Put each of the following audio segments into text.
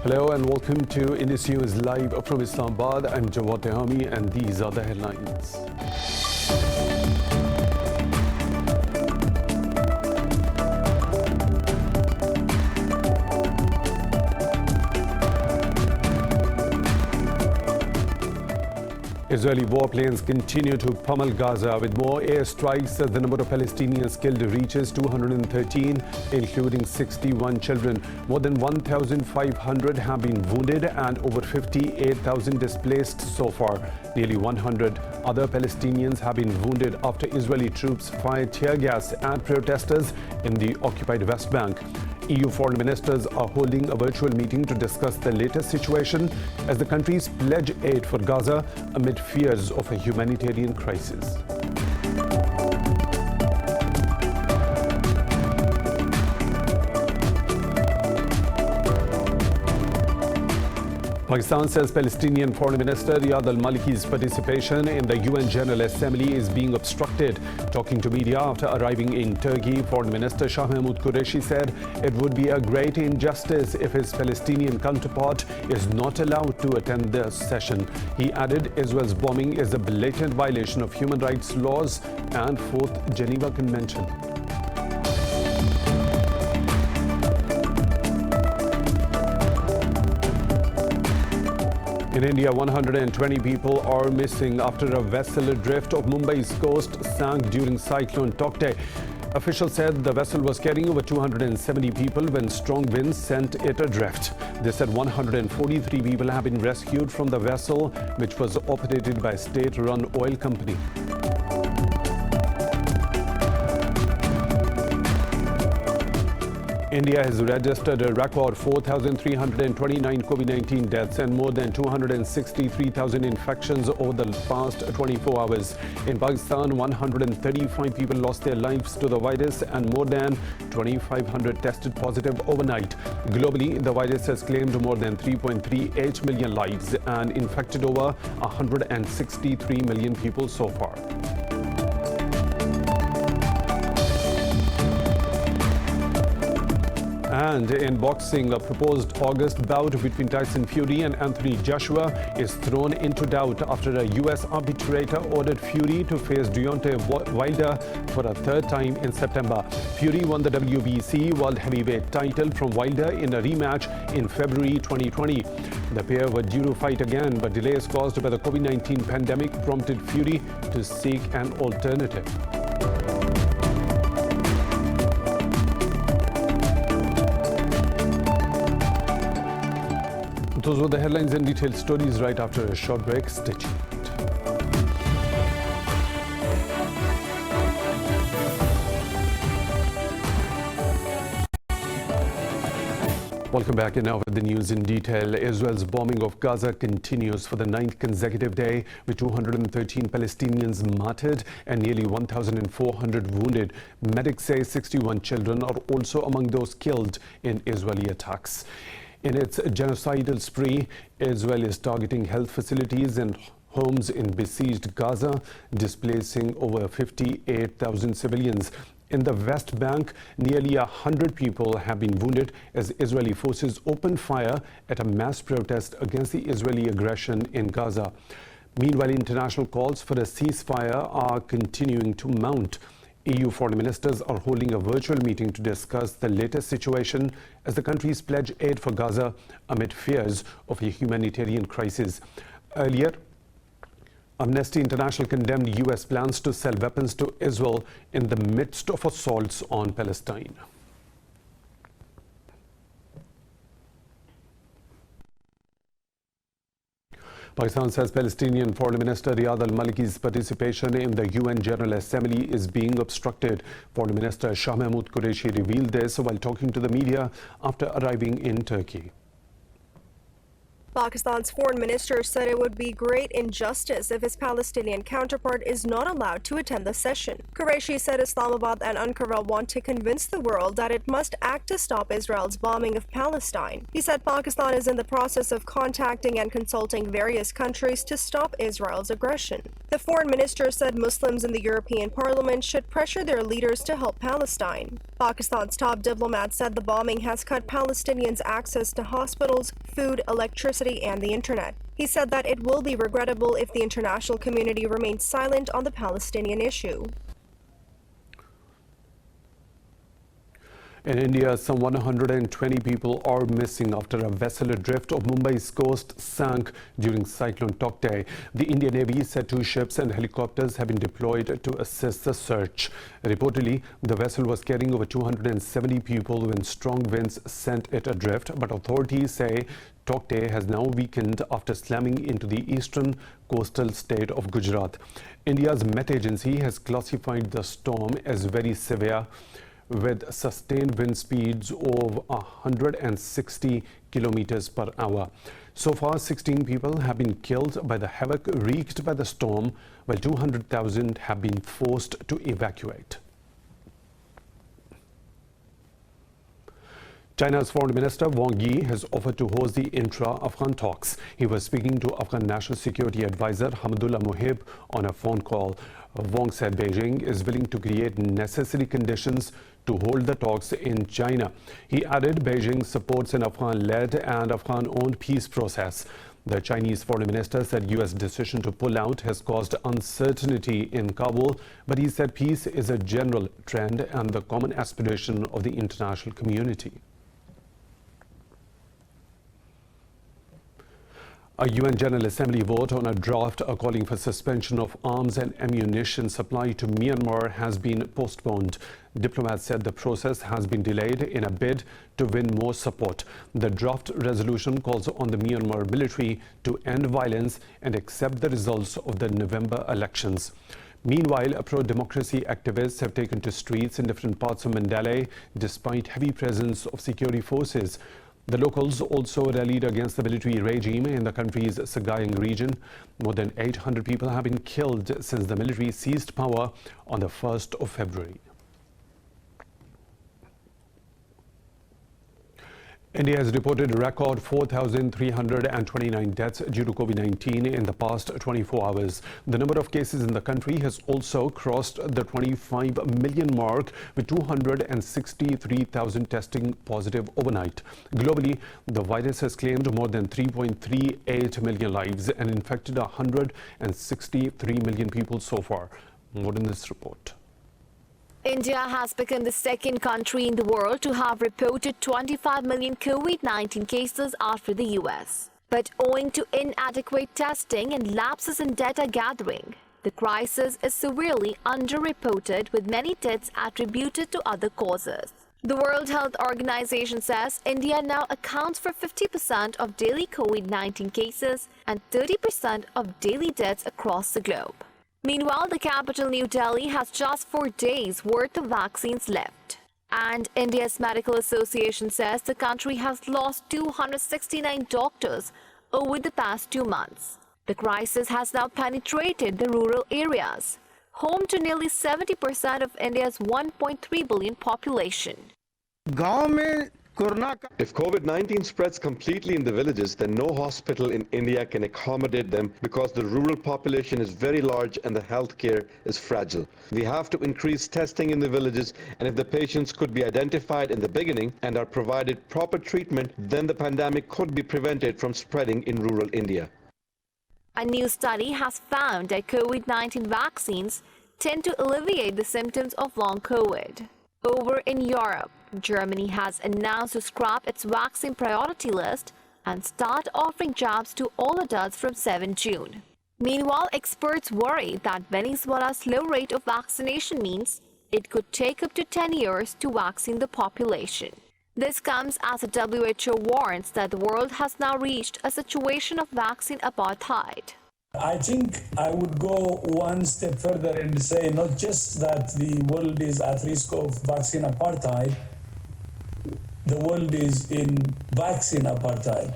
Hello and welcome to Indus News live from Islamabad. I'm Jawad Tehami and these are the headlines. Israeli warplanes continue to pummel Gaza with more airstrikes. The number of Palestinians killed reaches 213, including 61 children. More than 1,500 have been wounded and over 58,000 displaced so far. Nearly 100 other Palestinians have been wounded after Israeli troops fired tear gas at protesters in the occupied West Bank. EU foreign ministers are holding a virtual meeting to discuss the latest situation as the countries pledge aid for Gaza amid fears of a humanitarian crisis. Pakistan says Palestinian Foreign Minister Riyad al-Maliki's participation in the UN General Assembly is being obstructed. Talking to media after arriving in Turkey, Foreign Minister Shah Mahmoud Qureshi said it would be a great injustice if his Palestinian counterpart is not allowed to attend the session. He added Israel's bombing is a blatant violation of human rights laws and Fourth Geneva Convention. In India, 120 people are missing after a vessel adrift off Mumbai's coast sank during cyclone Tokte. Officials said the vessel was carrying over 270 people when strong winds sent it adrift. They said 143 people have been rescued from the vessel, which was operated by a state-run oil company. India has registered a record 4,329 COVID-19 deaths and more than 263,000 infections over the past 24 hours. In Pakistan, 135 people lost their lives to the virus and more than 2,500 tested positive overnight. Globally, the virus has claimed more than 3.38 million lives and infected over 163 million people so far. And in boxing, a proposed August bout between Tyson Fury and Anthony Joshua is thrown into doubt after a U.S. arbitrator ordered Fury to face Deontay Wilder for a third time in September. Fury won the WBC World Heavyweight title from Wilder in a rematch in February 2020. The pair were due to fight again, but delays caused by the COVID-19 pandemic prompted Fury to seek an alternative. Those were the headlines and detailed stories right after a short break. Stay tuned. Welcome back, and now with the news in detail. Israel's bombing of Gaza continues for the 9th consecutive day, with 213 Palestinians martyred and nearly 1,400 wounded. Medics say 61 children are also among those killed in Israeli attacks. In its genocidal spree, Israel is targeting health facilities and homes in besieged Gaza, displacing over 58,000 civilians. In the West Bank, nearly 100 people have been wounded as Israeli forces opened fire at a mass protest against the Israeli aggression in Gaza. Meanwhile, international calls for a ceasefire are continuing to mount. EU foreign ministers are holding a virtual meeting to discuss the latest situation as the countries pledge aid for Gaza amid fears of a humanitarian crisis. Earlier, Amnesty International condemned U.S. plans to sell weapons to Israel in the midst of assaults on Palestine. Pakistan says Palestinian Foreign Minister Riyad al-Maliki's participation in the UN General Assembly is being obstructed. Foreign Minister Shah Mahmoud Qureshi revealed this while talking to the media after arriving in Turkey. Pakistan's foreign minister said it would be great injustice if his Palestinian counterpart is not allowed to attend the session. Qureshi said Islamabad and Ankara want to convince the world that it must act to stop Israel's bombing of Palestine. He said Pakistan is in the process of contacting and consulting various countries to stop Israel's aggression. The foreign minister said Muslims in the European Parliament should pressure their leaders to help Palestine. Pakistan's top diplomat said the bombing has cut Palestinians' access to hospitals, food, electricity, and the internet. He said that it will be regrettable if the international community remains silent on the Palestinian issue. In India, some 120 people are missing after a vessel adrift off Mumbai's coast sank during Cyclone Tauktae. The Indian Navy said 2 ships and helicopters have been deployed to assist the search. Reportedly, the vessel was carrying over 270 people when strong winds sent it adrift, but authorities say Tauktae has now weakened after slamming into the eastern coastal state of Gujarat. India's Met Agency has classified the storm as very severe, with sustained wind speeds of 160 kilometers per hour. So far, 16 people have been killed by the havoc wreaked by the storm, while 200,000 have been forced to evacuate. China's Foreign Minister Wang Yi has offered to host the intra-Afghan talks. He was speaking to Afghan National Security Advisor Hamdullah Mohib on a phone call. Wang said Beijing is willing to create necessary conditions to hold the talks in China. He added Beijing supports an Afghan-led and Afghan-owned peace process. The Chinese foreign minister said U.S. decision to pull out has caused uncertainty in Kabul, but he said peace is a general trend and the common aspiration of the international community. A UN General Assembly vote on a draft calling for suspension of arms and ammunition supply to Myanmar has been postponed. Diplomats said the process has been delayed in a bid to win more support. The draft resolution calls on the Myanmar military to end violence and accept the results of the November elections. Meanwhile, pro-democracy activists have taken to streets in different parts of Mandalay despite heavy presence of security forces. The locals also rallied against the military regime in the country's Sagaing region. More than 800 people have been killed since the military seized power on the 1st of February. India has reported a record 4,329 deaths due to COVID-19 in the past 24 hours. The number of cases in the country has also crossed the 25 million mark, with 263,000 testing positive overnight. Globally, the virus has claimed more than 3.38 million lives and infected 163 million people so far. More in this report. India has become the second country in the world to have reported 25 million COVID-19 cases after the US. But owing to inadequate testing and lapses in data gathering, the crisis is severely underreported, with many deaths attributed to other causes. The World Health Organization says India now accounts for 50% of daily COVID-19 cases and 30% of daily deaths across the globe. Meanwhile, the capital New Delhi has just 4 days' worth of vaccines left. And India's Medical Association says the country has lost 269 doctors over the past 2 months. The crisis has now penetrated the rural areas, home to nearly 70% of India's 1.3 billion population. If COVID-19 spreads completely in the villages, then no hospital in India can accommodate them because the rural population is very large and the healthcare is fragile. We have to increase testing in the villages, and if the patients could be identified in the beginning and are provided proper treatment, then the pandemic could be prevented from spreading in rural India. A new study has found that COVID-19 vaccines tend to alleviate the symptoms of long COVID. Over in Europe, Germany has announced to scrap its vaccine priority list and start offering jabs to all adults from 7 June. Meanwhile, experts worry that Venezuela's low rate of vaccination means it could take up to 10 years to vaccine the population. This comes as the WHO warns that the world has now reached a situation of vaccine apartheid. I think I would go one step further and say not just that the world is at risk of vaccine apartheid, the world is in vaccine apartheid.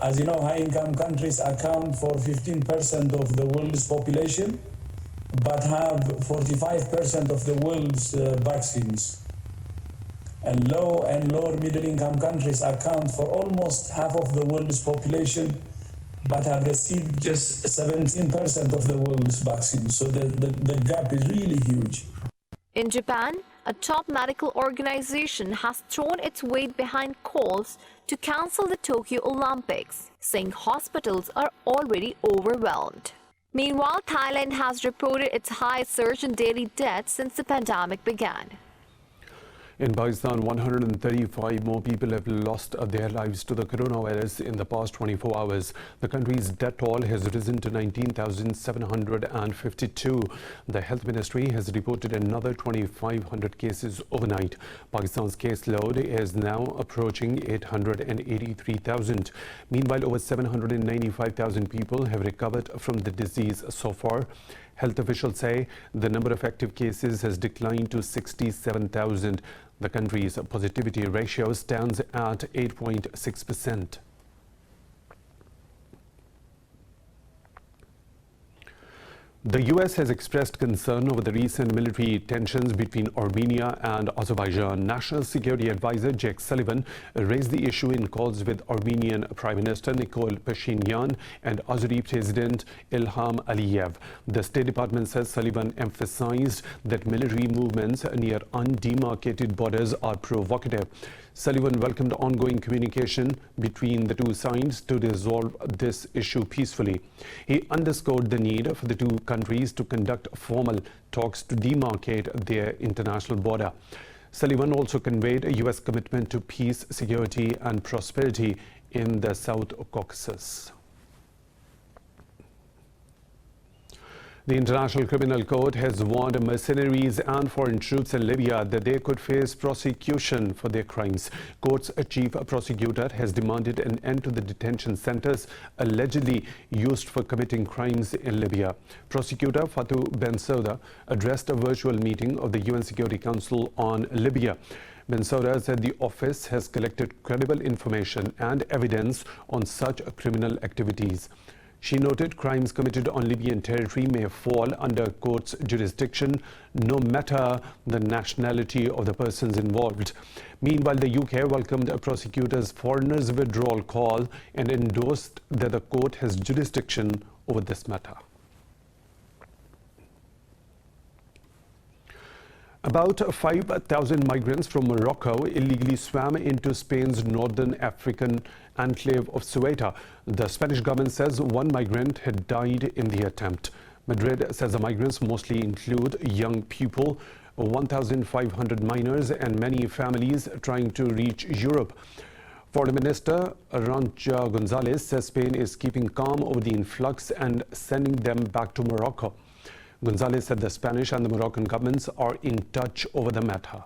As you know, high-income countries account for 15% of the world's population, but have 45% of the world's vaccines. And low and lower middle-income countries account for almost half of the world's population, but have received just 17% of the world's vaccines. So the gap is really huge. In Japan, a top medical organization has thrown its weight behind calls to cancel the Tokyo Olympics, saying hospitals are already overwhelmed. Meanwhile, Thailand has reported its highest surge in daily deaths since the pandemic began. In Pakistan, 135 more people have lost their lives to the coronavirus in the past 24 hours. The country's death toll has risen to 19,752. The Health Ministry has reported another 2,500 cases overnight. Pakistan's caseload is now approaching 883,000. Meanwhile, over 795,000 people have recovered from the disease so far. Health officials say the number of active cases has declined to 67,000. The country's positivity ratio stands at 8.6%. The U.S. has expressed concern over the recent military tensions between Armenia and Azerbaijan. National Security Advisor Jake Sullivan raised the issue in calls with Armenian Prime Minister Nikol Pashinyan and Azeri President Ilham Aliyev. The State Department says Sullivan emphasized that military movements near undemarcated borders are provocative. Sullivan welcomed ongoing communication between the two sides to resolve this issue peacefully. He underscored the need for the two countries to conduct formal talks to demarcate their international border. Sullivan also conveyed a U.S. commitment to peace, security and prosperity in the South Caucasus. The International Criminal Court has warned mercenaries and foreign troops in Libya that they could face prosecution for their crimes. Court's chief prosecutor has demanded an end to the detention centers allegedly used for committing crimes in Libya. Prosecutor Fatou Bensouda addressed a virtual meeting of the UN Security Council on Libya. Bensouda said the office has collected credible information and evidence on such criminal activities. She noted crimes committed on Libyan territory may fall under court's jurisdiction, no matter the nationality of the persons involved. Meanwhile, the UK welcomed a prosecutor's foreigners' withdrawal call and endorsed that the court has jurisdiction over this matter. About 5,000 migrants from Morocco illegally swam into Spain's northern African enclave of Ceuta. The Spanish government says one migrant had died in the attempt. Madrid says the migrants mostly include young people, 1,500 minors and many families trying to reach Europe. Foreign Minister Arantxa González says Spain is keeping calm over the influx and sending them back to Morocco. González said the Spanish and the Moroccan governments are in touch over the matter.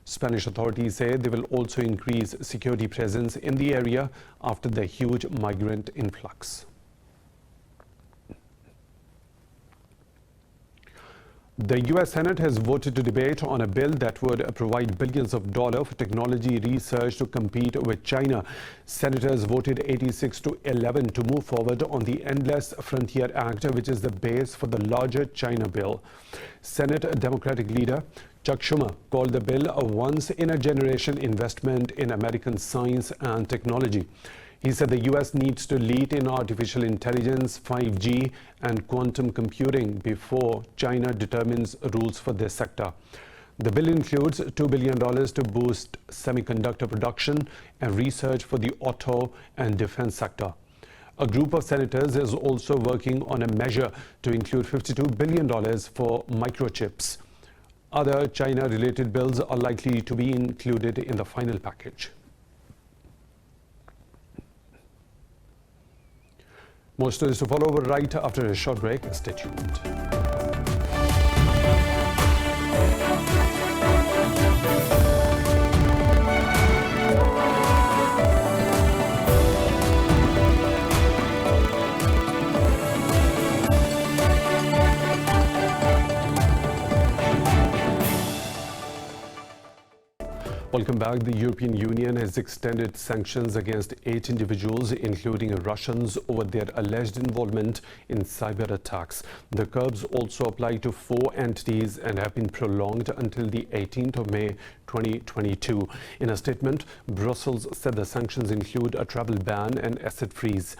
Spanish authorities say they will also increase security presence in the area after the huge migrant influx. The U.S. Senate has voted to debate on a bill that would provide billions of dollars for technology research to compete with China. Senators voted 86-11 to move forward on the Endless Frontier Act, which is the base for the larger China bill. Senate Democratic leader Chuck Schumer called the bill a once-in-a-generation investment in American science and technology. He said the U.S. needs to lead in artificial intelligence, 5G and quantum computing before China determines rules for this sector. The bill includes $2 billion to boost semiconductor production and research for the auto and defense sector. A group of senators is also working on a measure to include $52 billion for microchips. Other China-related bills are likely to be included in the final package. More stories to follow right after a short break. Stay tuned. Welcome back. The European Union has extended sanctions against 8 individuals, including Russians, over their alleged involvement in cyber attacks. The curbs also apply to 4 entities and have been prolonged until the 18th of May 2022. In a statement, Brussels said the sanctions include a travel ban and asset freeze.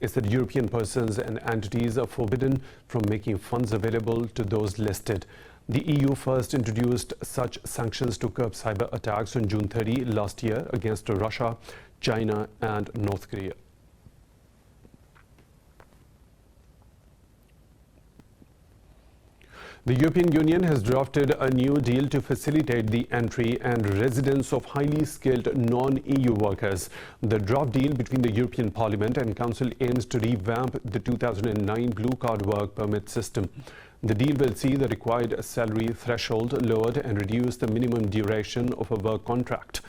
It said European persons and entities are forbidden from making funds available to those listed. The EU first introduced such sanctions to curb cyber attacks on June 30 last year against Russia, China and North Korea. The European Union has drafted a new deal to facilitate the entry and residence of highly skilled non-EU workers. The draft deal between the European Parliament and Council aims to revamp the 2009 Blue Card work permit system. The deal will see the required salary threshold lowered and reduce the minimum duration of a work contract.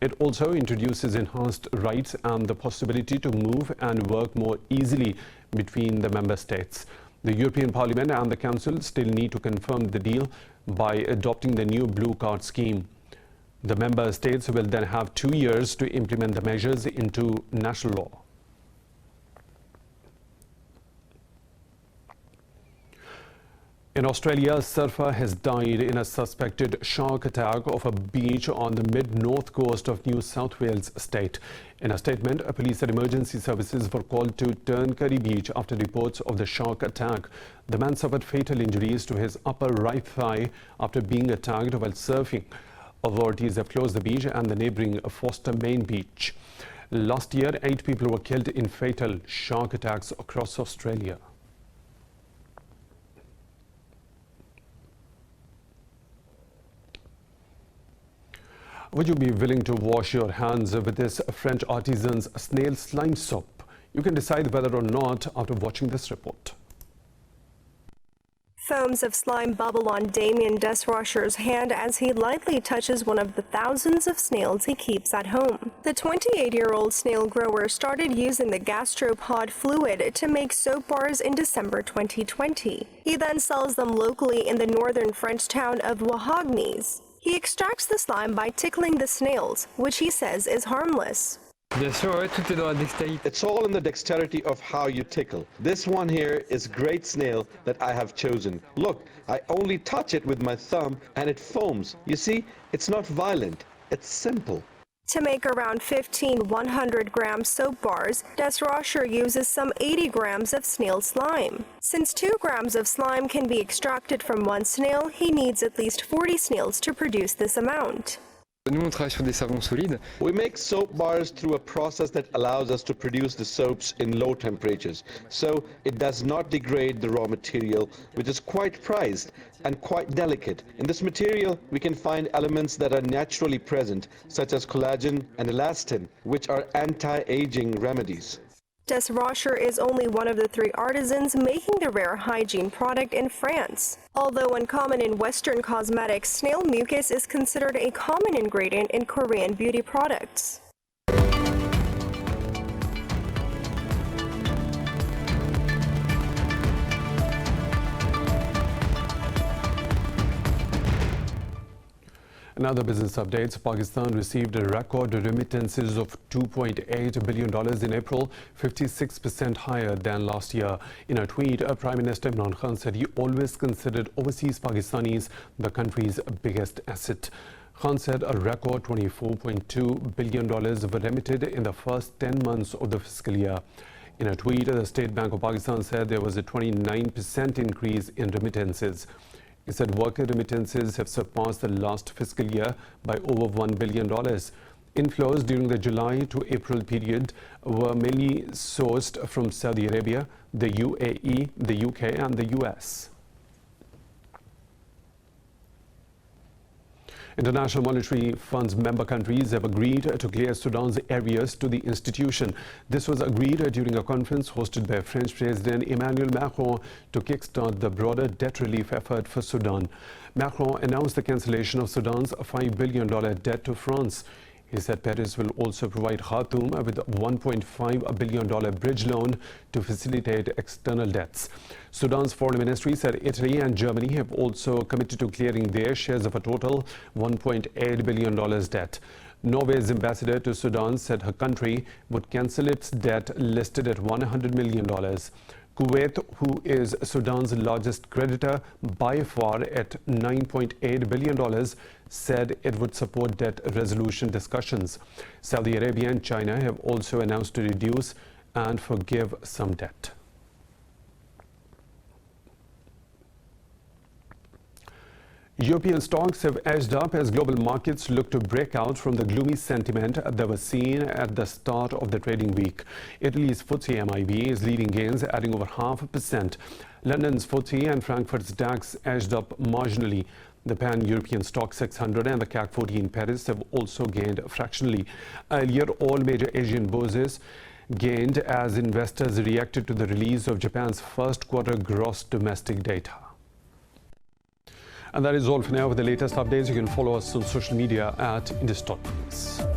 It also introduces enhanced rights and the possibility to move and work more easily between the member states. The European Parliament and the Council still need to confirm the deal by adopting the new Blue Card scheme. The member states will then have 2 years to implement the measures into national law. In Australia, a surfer has died in a suspected shark attack off a beach on the mid-north coast of New South Wales state. In a statement, police and emergency services were called to Turnkerry Beach after reports of the shark attack. The man suffered fatal injuries to his upper right thigh after being attacked while surfing. Authorities have closed the beach and the neighbouring Foster Main Beach. Last year, 8 people were killed in fatal shark attacks across Australia. Would you be willing to wash your hands with this French artisan's snail slime soap? You can decide whether or not after watching this report. Foams of slime bubble on Damien Desrocher's hand as he lightly touches one of the thousands of snails he keeps at home. The 28-year-old snail grower started using the gastropod fluid to make soap bars in December 2020. He then sells them locally in the northern French town of Wahagnes. He extracts the slime by tickling the snails, which he says is harmless. Bien sûr, ouais, tout est dans la dextérité. It's all in the dexterity of how you tickle. This one here is great snail that I have chosen. Look, I only touch it with my thumb and it foams. You see, it's not violent, it's simple. To make around 15 100-gram soap bars, Desrocher uses some 80 grams of snail slime. Since 2 grams of slime can be extracted from one snail, he needs at least 40 snails to produce this amount. Nous, on travaille sur des savons solides. We make soap bars through a process that allows us to produce the soaps in low temperatures, so it does not degrade the raw material, which is quite prized and quite delicate. In this material, we can find elements that are naturally present, such as collagen and elastin, which are anti-aging remedies. Desrocher is only one of the 3 artisans making the rare hygiene product in France. Although uncommon in Western cosmetics, snail mucus is considered a common ingredient in Korean beauty products. In other business updates, Pakistan received a record remittances of $2.8 billion in April, 56% higher than last year. In a tweet, Prime Minister Imran Khan said he always considered overseas Pakistanis the country's biggest asset. Khan said a record $24.2 billion were remitted in the first 10 months of the fiscal year. In a tweet, the State Bank of Pakistan said there was a 29% increase in remittances. He said worker remittances have surpassed the last fiscal year by over $1 billion. Inflows during the July to April period were mainly sourced from Saudi Arabia, the UAE, the UK and the US. International Monetary Fund's member countries have agreed to clear Sudan's areas to the institution. This was agreed during a conference hosted by French President Emmanuel Macron to kickstart the broader debt relief effort for Sudan. Macron announced the cancellation of Sudan's $5 billion debt to France. He said Paris will also provide Khartoum with a $1.5 billion bridge loan to facilitate external debts. Sudan's foreign ministry said Italy and Germany have also committed to clearing their shares of a total $1.8 billion debt. Norway's ambassador to Sudan said her country would cancel its debt listed at $100 million. Kuwait, who is Sudan's largest creditor by far at $9.8 billion, said it would support debt resolution discussions. Saudi Arabia and China have also announced to reduce and forgive some debt. European stocks have edged up as global markets look to break out from the gloomy sentiment that was seen at the start of the trading week. Italy's FTSE MIB is leading gains, adding over 0.5%. London's FTSE and Frankfurt's DAX edged up marginally. The Pan-European Stock 600 and the CAC 40 in Paris have also gained fractionally. Earlier, all major Asian bourses gained as investors reacted to the release of Japan's first quarter gross domestic data. And that is all for now. With the latest updates, you can follow us on social media at Indus.News.